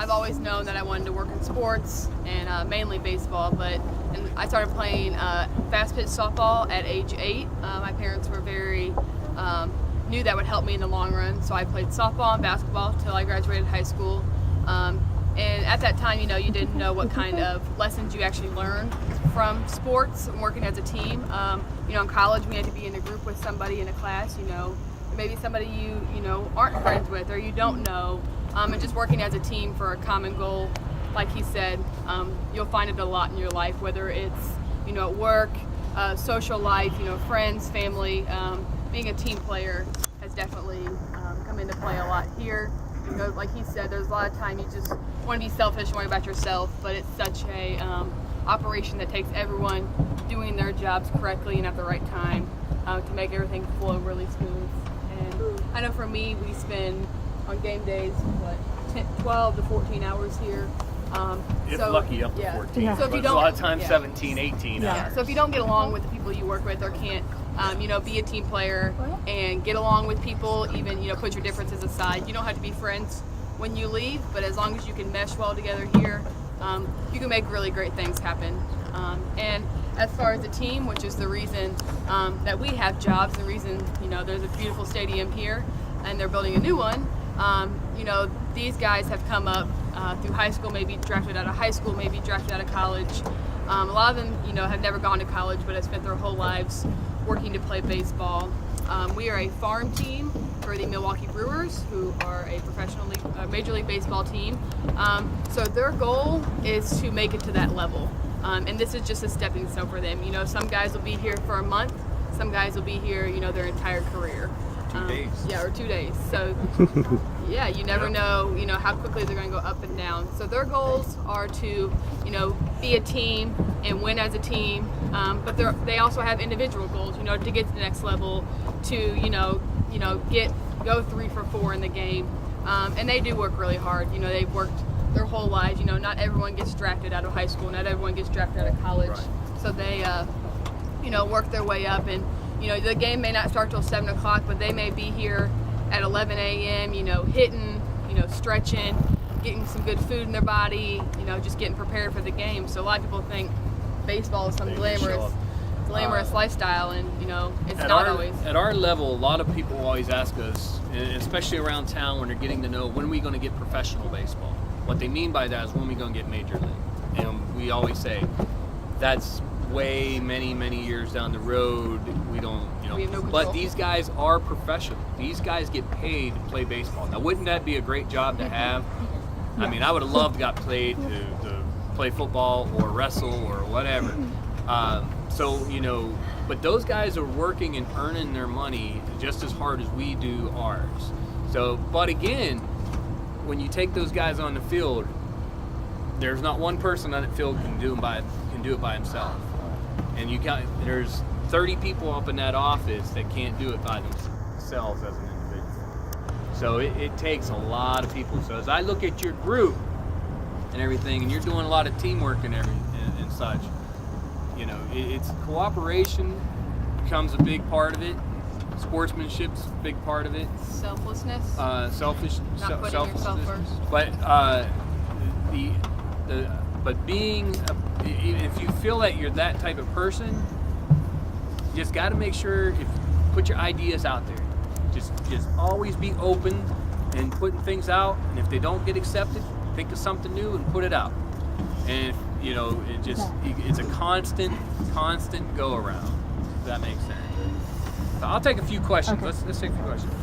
I've always known that I wanted to work in sports and mainly baseball, and I started playing fast pitch softball at age 8. My parents were knew that would help me in the long run, so I played softball and basketball till I graduated high school. And at that time, you didn't know what kind of lessons you actually learned from sports and working as a team. In college, we had to be in a group with somebody in a class, maybe somebody you aren't friends with or you don't know, and just working as a team for a common goal. Like he said, you'll find it a lot in your life, whether it's, at work, social life, friends, family. Being a team player has definitely come into play a lot here. Like he said, there's a lot of time you just want to be selfish and worry about yourself, but it's such a operation that takes everyone doing their jobs correctly and at the right time to make everything flow really smooth. And I know for me, we spend on game days 12 to 14 hours here. If lucky, up to 14. Yeah. So if you don't, a lot of times 17, 18 hours. So if you don't get along with the people you work with or can't, be a team player and get along with people, even, put your differences aside. You don't have to be friends when you leave, but as long as you can mesh well together here, you can make really great things happen. And as far as the team, which is the reason that we have jobs, the reason, there's a beautiful stadium here and they're building a new one, these guys have come up through high school, maybe drafted out of high school, maybe drafted out of college. A lot of them, have never gone to college, but have spent their whole lives working to play baseball. We are a farm team for the Milwaukee Brewers, who are a professional Major League Baseball team. So their goal is to make it to that level. And this is just a stepping stone for them. Some guys will be here for a month, some guys will be here, their entire career. 2 days. Yeah, or 2 days. So, yeah, you never know, how quickly they're going to go up and down. So their goals are to, be a team and win as a team. But they also have individual goals, to get to the next level, to, go 3 for 4 in the game. And they do work really hard. They've worked their whole lives. Not everyone gets drafted out of high school. Not everyone gets drafted out of college. Right. So they, work their way up. And the game may not start till 7 o'clock, but they may be here at 11 a.m., hitting, stretching, getting some good food in their body, just getting prepared for the game. So a lot of people think baseball is some glamorous lifestyle, and, it's not always. At our level, a lot of people always ask us, especially around town when they're getting to know, when are we going to get professional baseball? What they mean by that is, when are we going to get major league? And we always say, that's way many years down the road. We don't, We have no but control. these guys are professional. These guys get paid to play baseball. Now, wouldn't that be a great job to have? I mean, I would have loved got paid to play football or wrestle or whatever. But those guys are working and earning their money just as hard as we do ours. So, but again, when you take those guys on the field, there's not one person on the field can do it by himself. And there's 30 people up in that office that can't do it by themselves as an individual. So it takes a lot of people. So as I look at your group and everything, and you're doing a lot of teamwork and such, it's cooperation becomes a big part of it. Sportsmanship's a big part of it. Selflessness. Not putting yourself first. But being, if you feel that you're that type of person, you just got to make sure, put your ideas out there. Just always be open and putting things out. And if they don't get accepted, think of something new and put it out. And it's a constant go around. If that makes sense. So I'll take a few questions. Let's take a few questions.